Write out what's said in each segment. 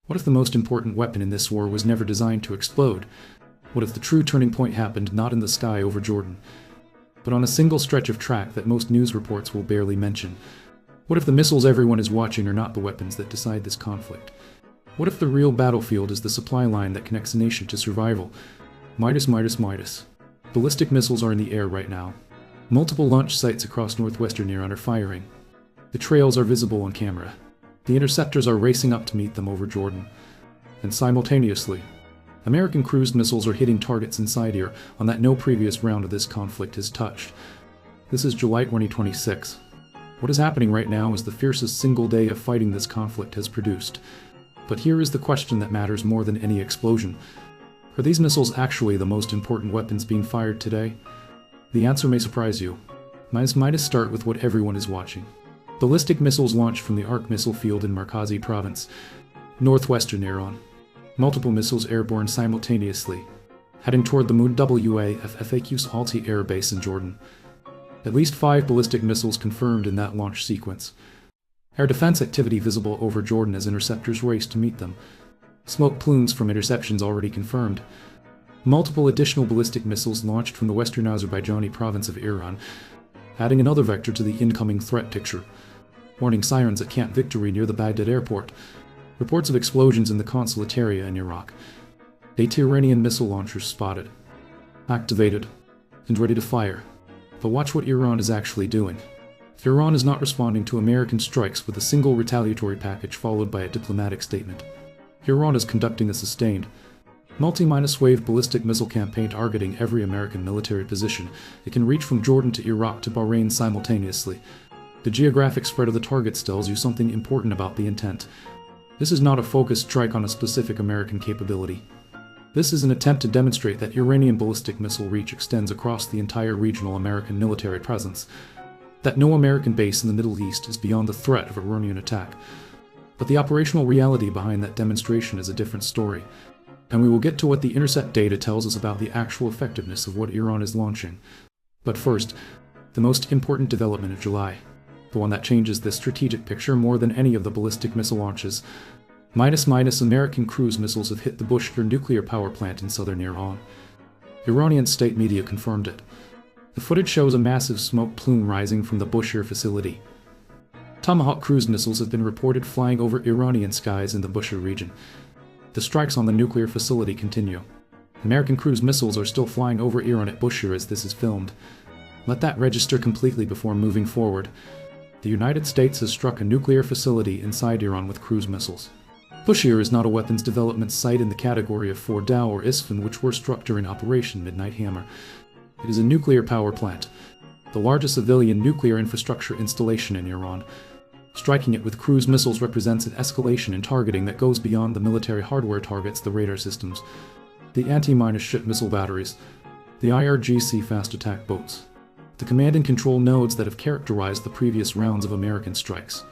What if the most important weapon in this war was never designed to explode? What if the true turning point happened not in the sky over Jordan, but on a single stretch of track that most news reports will barely mention? What if the missiles everyone is watching are not the weapons that decide this conflict? What if the real battlefield is the supply line that connects a nation to survival? Midas, Midas, Midas. Ballistic missiles are in the air right now. Multiple launch sites across northwestern Iran are firing. The trails are visible on camera. The interceptors are racing up to meet them over Jordan. And simultaneously, American cruise missiles are hitting targets inside here on that no previous round of this conflict has touched. This is July 2026. What is happening right now is the fiercest single day of fighting this conflict has produced. But here is the question that matters more than any explosion. Are these missiles actually the most important weapons being fired today? The answer may surprise you. Might start with what everyone is watching. Ballistic missiles launched from the Ark missile field in Markazi province, northwestern Iran. Multiple missiles airborne simultaneously, heading toward the Muwafaq FAQ's Alti air base in Jordan. At least 5 ballistic missiles confirmed in that launch sequence. Air defense activity visible over Jordan as interceptors race to meet them. Smoke plumes from interceptions already confirmed. Multiple additional ballistic missiles launched from the western Azerbaijani province of Iran, adding another vector to the incoming threat picture. Warning sirens at Camp Victory near the Baghdad airport. Reports of explosions in the consulate area in Iraq. 8 Iranian missile launchers spotted, activated, and ready to fire. But watch what Iran is actually doing. Iran is not responding to American strikes with a single retaliatory package followed by a diplomatic statement. Iran is conducting a sustained, multi-wave ballistic missile campaign targeting every American military position. It can reach from Jordan to Iraq to Bahrain simultaneously. The geographic spread of the targets tells you something important about the intent. This is not a focused strike on a specific American capability. This is an attempt to demonstrate that Iranian ballistic missile reach extends across the entire regional American military presence, that no American base in the Middle East is beyond the threat of Iranian attack. But the operational reality behind that demonstration is a different story, and we will get to what the intercept data tells us about the actual effectiveness of what Iran is launching. But first, the most important development of July, the one that changes this strategic picture more than any of the ballistic missile launches. American cruise missiles have hit the Bushehr nuclear power plant in southern Iran. Iranian state media confirmed it. The footage shows a massive smoke plume rising from the Bushehr facility. Tomahawk cruise missiles have been reported flying over Iranian skies in the Bushehr region. The strikes on the nuclear facility continue. American cruise missiles are still flying over Iran at Bushehr as this is filmed. Let that register completely before moving forward. The United States has struck a nuclear facility inside Iran with cruise missiles. Bushehr is not a weapons development site in the category of Fordow or Isfahan, which were struck during Operation Midnight Hammer. It is a nuclear power plant, the largest civilian nuclear infrastructure installation in Iran. Striking it with cruise missiles represents an escalation in targeting that goes beyond the military hardware targets, the radar systems, the anti-mine ship missile batteries, the IRGC fast attack boats, the command and control nodes that have characterized the previous rounds of American strikes.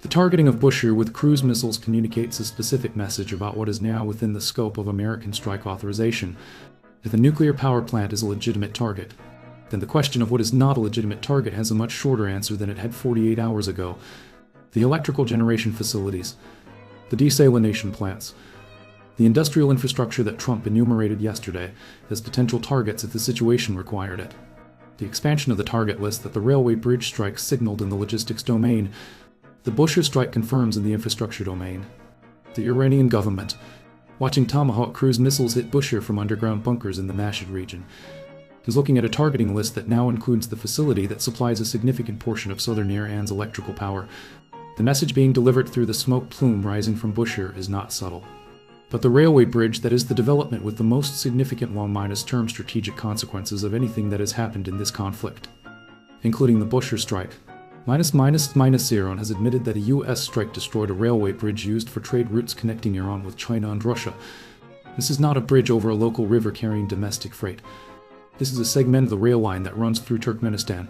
The targeting of Bushehr with cruise missiles communicates a specific message about what is now within the scope of American strike authorization. If a nuclear power plant is a legitimate target, then the question of what is not a legitimate target has a much shorter answer than it had 48 hours ago. The electrical generation facilities, the desalination plants, the industrial infrastructure that Trump enumerated yesterday as potential targets if the situation required it. The expansion of the target list that the railway bridge strike signaled in the logistics domain. The Bushehr strike confirms in the infrastructure domain. The Iranian government, watching Tomahawk cruise missiles hit Bushehr from underground bunkers in the Mashhad region, is looking at a targeting list that now includes the facility that supplies a significant portion of southern Iran's electrical power. The message being delivered through the smoke plume rising from Bushehr is not subtle. But the railway bridge that is the development with the most significant long-term strategic consequences of anything that has happened in this conflict, including the Bushehr strike. Iran has admitted that a U.S. strike destroyed a railway bridge used for trade routes connecting Iran with China and Russia. This is not a bridge over a local river carrying domestic freight. This is a segment of the rail line that runs through Turkmenistan,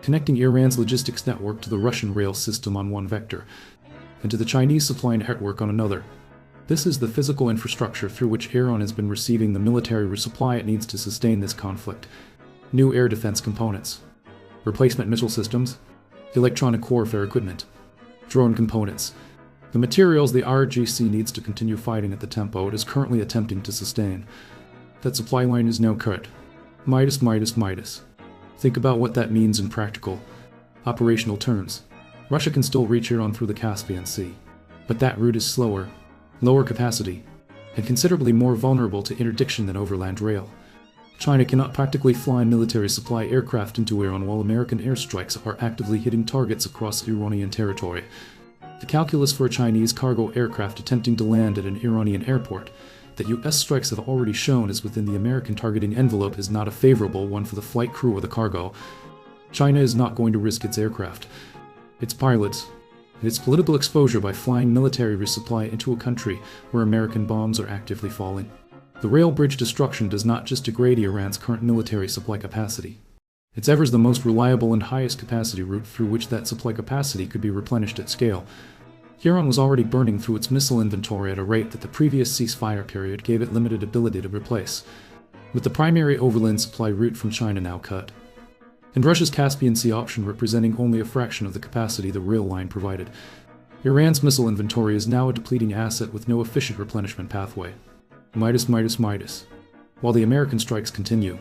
connecting Iran's logistics network to the Russian rail system on one vector, and to the Chinese supply network on another. This is the physical infrastructure through which Iran has been receiving the military resupply it needs to sustain this conflict. New air defense components, replacement missile systems, electronic warfare equipment, drone components, The materials the IRGC needs to continue fighting at the tempo it is currently attempting to sustain. That supply line is now cut. Midas, Midas, Midas. Think about what that means in practical, operational terms. Russia can still reach Iran through the Caspian Sea, but that route is slower, lower capacity, and considerably more vulnerable to interdiction than overland rail. China cannot practically fly military supply aircraft into Iran while American airstrikes are actively hitting targets across Iranian territory. The calculus for a Chinese cargo aircraft attempting to land at an Iranian airport that U.S. strikes have already shown is within the American targeting envelope is not a favorable one for the flight crew or the cargo. China is not going to risk its aircraft, its pilots, and its political exposure by flying military resupply into a country where American bombs are actively falling. The rail bridge destruction does not just degrade Iran's current military supply capacity. It's ever the most reliable and highest capacity route through which that supply capacity could be replenished at scale. Iran was already burning through its missile inventory at a rate that the previous ceasefire period gave it limited ability to replace, with the primary overland supply route from China now cut, and Russia's Caspian Sea option representing only a fraction of the capacity the rail line provided. Iran's missile inventory is now a depleting asset with no efficient replenishment pathway. Midas, Midas, Midas. While the American strikes continue,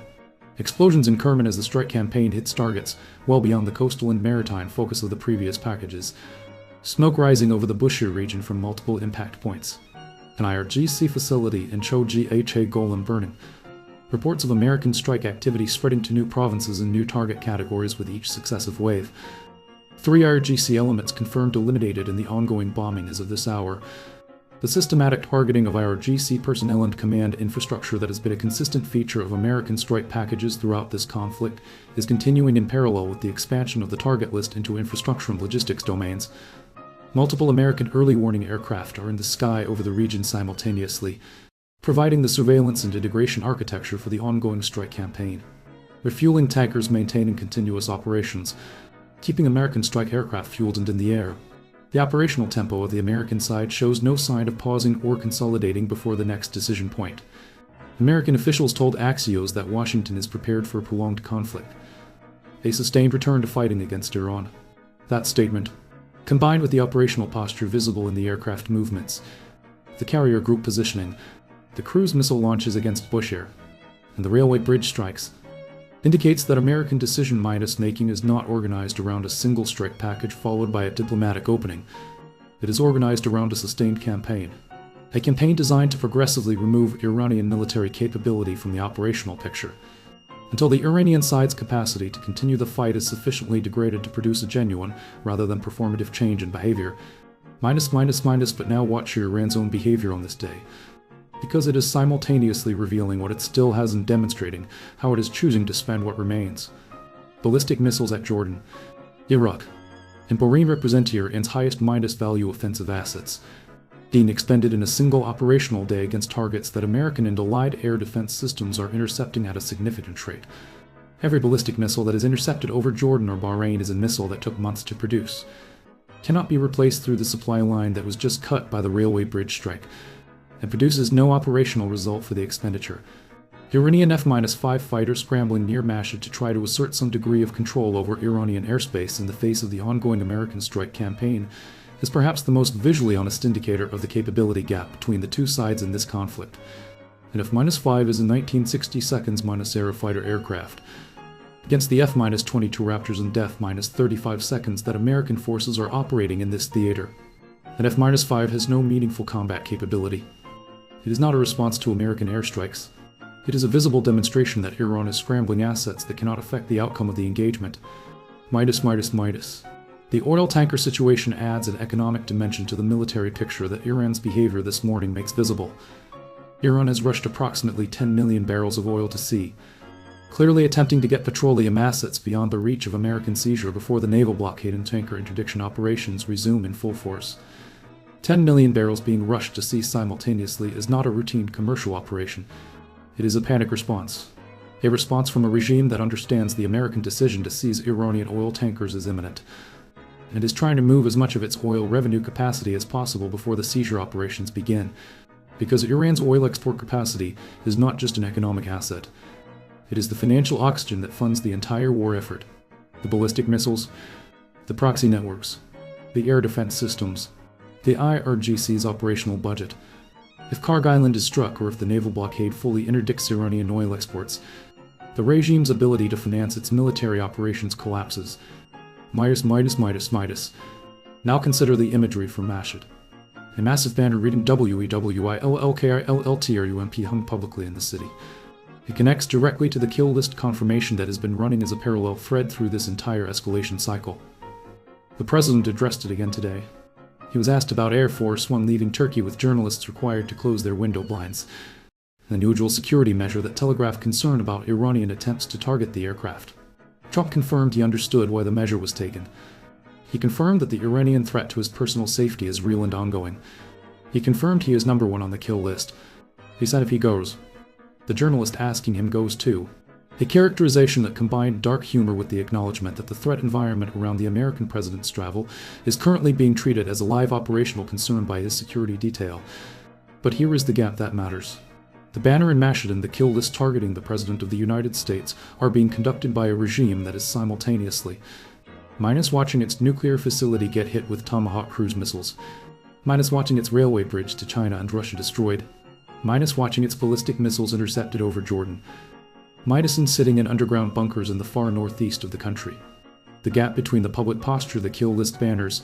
explosions in Kerman as the strike campaign hits targets well beyond the coastal and maritime focus of the previous packages. Smoke rising over the Bushehr region from multiple impact points. An IRGC facility in Chogyha Golan burning. Reports of American strike activity spreading to new provinces and new target categories with each successive wave. 3 IRGC elements confirmed eliminated in the ongoing bombing as of this hour. The systematic targeting of IRGC personnel and command infrastructure that has been a consistent feature of American strike packages throughout this conflict is continuing in parallel with the expansion of the target list into infrastructure and logistics domains. Multiple American early warning aircraft are in the sky over the region simultaneously, providing the surveillance and integration architecture for the ongoing strike campaign. Refueling tankers maintaining continuous operations, keeping American strike aircraft fueled and in the air. The operational tempo of the American side shows no sign of pausing or consolidating before the next decision point. American officials told Axios that Washington is prepared for a prolonged conflict, a sustained return to fighting against Iran. That statement, combined with the operational posture visible in the aircraft movements, the carrier group positioning, the cruise missile launches against Bushehr, and the railway bridge strikes, indicates that American decision making is not organized around a single strike package followed by a diplomatic opening. It is organized around a sustained campaign. A campaign designed to progressively remove Iranian military capability from the operational picture, until the Iranian side's capacity to continue the fight is sufficiently degraded to produce a genuine, rather than performative change in behavior. Minus, but now watch Iran's own behavior on this day, because it is simultaneously revealing what it still has and demonstrating how it is choosing to spend what remains. Ballistic missiles at Jordan, Iraq, and Bahrain represent Iran's highest minus value offensive assets, being expended in a single operational day against targets that American and Allied air defense systems are intercepting at a significant rate. Every ballistic missile that is intercepted over Jordan or Bahrain is a missile that took months to produce, cannot be replaced through the supply line that was just cut by the railway bridge strike, and produces no operational result for the expenditure. Iranian F-5 fighters scrambling near Mashhad to try to assert some degree of control over Iranian airspace in the face of the ongoing American strike campaign is perhaps the most visually honest indicator of the capability gap between the two sides in this conflict. And F-5 is a 1960 seconds minus Aerofighter aircraft, against the F-22 Raptors and F-35 seconds that American forces are operating in this theater. And F-5 has no meaningful combat capability. It is not a response to American airstrikes. It is a visible demonstration that Iran is scrambling assets that cannot affect the outcome of the engagement. Midas. The oil tanker situation adds an economic dimension to the military picture that Iran's behavior this morning makes visible. Iran has rushed approximately 10 million barrels of oil to sea, clearly attempting to get petroleum assets beyond the reach of American seizure before the naval blockade and tanker interdiction operations resume in full force. 10 million barrels being rushed to sea simultaneously is not a routine commercial operation. It is a panic response. A response from a regime that understands the American decision to seize Iranian oil tankers is imminent, and is trying to move as much of its oil revenue capacity as possible before the seizure operations begin, because Iran's oil export capacity is not just an economic asset. It is the financial oxygen that funds the entire war effort. The ballistic missiles, the proxy networks, the air defense systems, the IRGC's operational budget. If Kharg Island is struck or if the naval blockade fully interdicts Iranian oil exports, the regime's ability to finance its military operations collapses. Midas. Now consider the imagery from Mashhad. A massive banner reading WEWILLKILLTRUMP hung publicly in the city. It connects directly to the kill list confirmation that has been running as a parallel thread through this entire escalation cycle. The president addressed it again today. He was asked about Air Force One leaving Turkey with journalists required to close their window blinds, an unusual security measure that telegraphed concern about Iranian attempts to target the aircraft. Trump confirmed he understood why the measure was taken. He confirmed that the Iranian threat to his personal safety is real and ongoing. He confirmed he is number one on the kill list. He said if he goes, the journalist asking him goes too. A characterization that combined dark humor with the acknowledgement that the threat environment around the American president's travel is currently being treated as a live operational concern by his security detail. But here is the gap that matters. The banner in Mashhad and the kill list targeting the President of the United States are being conducted by a regime that is simultaneously minus watching its nuclear facility get hit with Tomahawk cruise missiles, minus watching its railway bridge to China and Russia destroyed, minus watching its ballistic missiles intercepted over Jordan, minus sitting in underground bunkers in the far northeast of the country. The gap between the public posture, the kill list banners,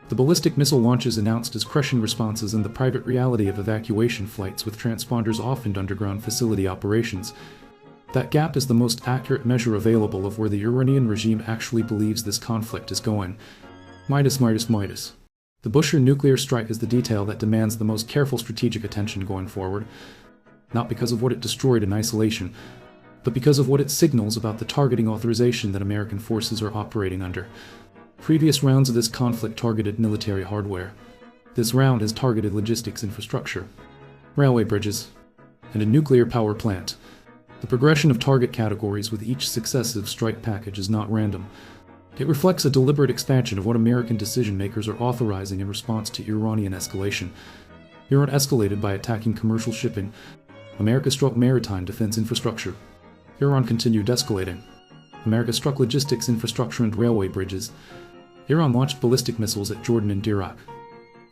the ballistic missile launches announced as crushing responses, and the private reality of evacuation flights with transponders off in underground facility operations. That gap is the most accurate measure available of where the Iranian regime actually believes this conflict is going. Midas. The Bushehr nuclear strike is the detail that demands the most careful strategic attention going forward, not because of what it destroyed in isolation, but because of what it signals about the targeting authorization that American forces are operating under. Previous rounds of this conflict targeted military hardware. This round has targeted logistics infrastructure, railway bridges, and a nuclear power plant. The progression of target categories with each successive strike package is not random. It reflects a deliberate expansion of what American decision-makers are authorizing in response to Iranian escalation. Iran escalated by attacking commercial shipping. America struck maritime defense infrastructure. Iran continued escalating. America struck logistics infrastructure and railway bridges. Iran launched ballistic missiles at Jordan and Iraq.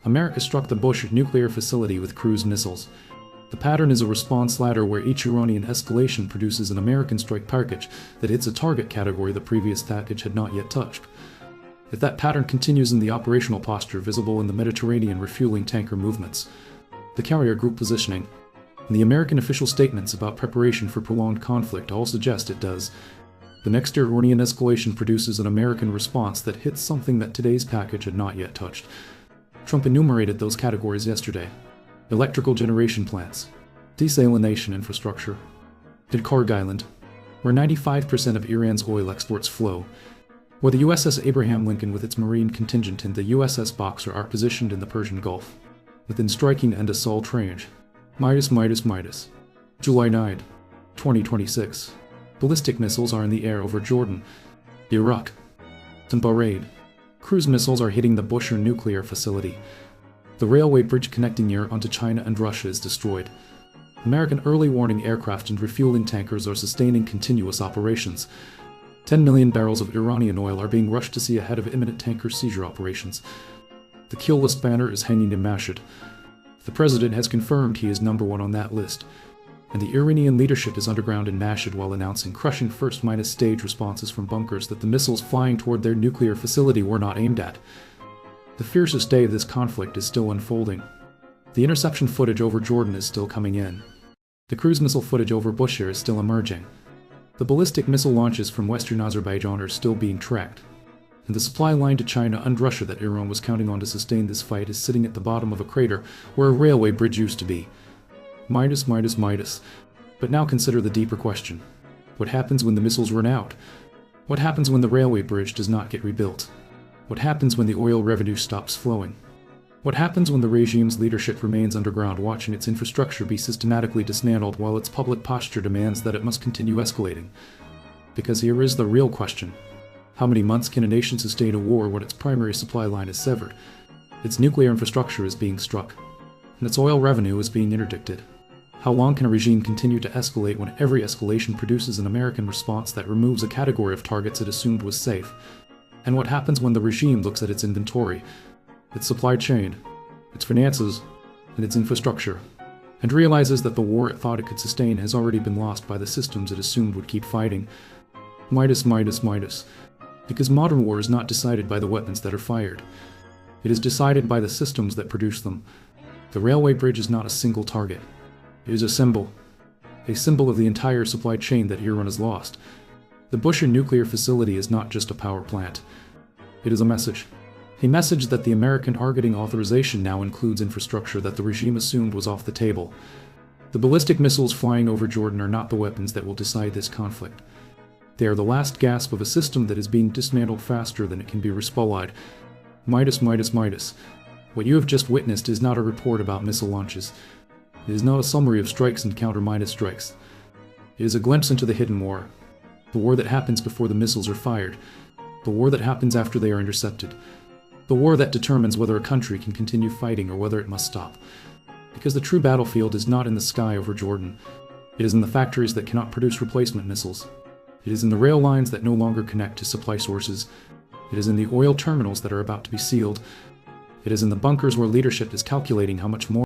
America struck the Bushehr nuclear facility with cruise missiles. The pattern is a response ladder where each Iranian escalation produces an American strike package that hits a target category the previous package had not yet touched. If that pattern continues in the operational posture visible in the Mediterranean refueling tanker movements, the carrier group positioning, and the American official statements about preparation for prolonged conflict all suggest it does, the next Iranian escalation produces an American response that hits something that today's package had not yet touched. Trump enumerated those categories yesterday. Electrical generation plants, desalination infrastructure, and Kharg Island, where 95% of Iran's oil exports flow, where the USS Abraham Lincoln with its marine contingent and the USS Boxer are positioned in the Persian Gulf, within striking and assault range. Midas. July 9, 2026. Ballistic missiles are in the air over Jordan, Iraq, and Bahrain. Cruise missiles are hitting the Bushehr nuclear facility. The railway bridge connecting Iran to China and Russia is destroyed. American early warning aircraft and refueling tankers are sustaining continuous operations. 10 million barrels of Iranian oil are being rushed to sea ahead of imminent tanker seizure operations. The kill list banner is hanging in Mashhad. The president has confirmed he is number one on that list, and the Iranian leadership is underground in Mashhad while announcing crushing first-stage responses from bunkers that the missiles flying toward their nuclear facility were not aimed at. The fiercest day of this conflict is still unfolding. The interception footage over Jordan is still coming in. The cruise missile footage over Bushehr is still emerging. The ballistic missile launches from western Azerbaijan are still being tracked. And the supply line to China and Russia that Iran was counting on to sustain this fight is sitting at the bottom of a crater where a railway bridge used to be. Midas. But now consider the deeper question. What happens when the missiles run out? What happens when the railway bridge does not get rebuilt? What happens when the oil revenue stops flowing? What happens when the regime's leadership remains underground watching its infrastructure be systematically dismantled while its public posture demands that it must continue escalating? Because here is the real question. How many months can a nation sustain a war when its primary supply line is severed, its nuclear infrastructure is being struck, and its oil revenue is being interdicted? How long can a regime continue to escalate when every escalation produces an American response that removes a category of targets it assumed was safe? And what happens when the regime looks at its inventory, its supply chain, its finances, and its infrastructure, and realizes that the war it thought it could sustain has already been lost by the systems it assumed would keep fighting. Midas, Midas, Midas. Because modern war is not decided by the weapons that are fired. It is decided by the systems that produce them. The railway bridge is not a single target. It is a symbol of the entire supply chain that Iran has lost. The Bushehr nuclear facility is not just a power plant. It is a message that the American targeting authorization now includes infrastructure that the regime assumed was off the table. The ballistic missiles flying over Jordan are not the weapons that will decide this conflict. They are the last gasp of a system that is being dismantled faster than it can be resupplied. Midas, Midas, Midas. What you have just witnessed is not a report about missile launches. It is not a summary of strikes and counter-Midas strikes. It is a glimpse into the hidden war. The war that happens before the missiles are fired. The war that happens after they are intercepted. The war that determines whether a country can continue fighting or whether it must stop. Because the true battlefield is not in the sky over Jordan. It is in the factories that cannot produce replacement missiles. It is in the rail lines that no longer connect to supply sources. It is in the oil terminals that are about to be sealed. It is in the bunkers where leadership is calculating how much more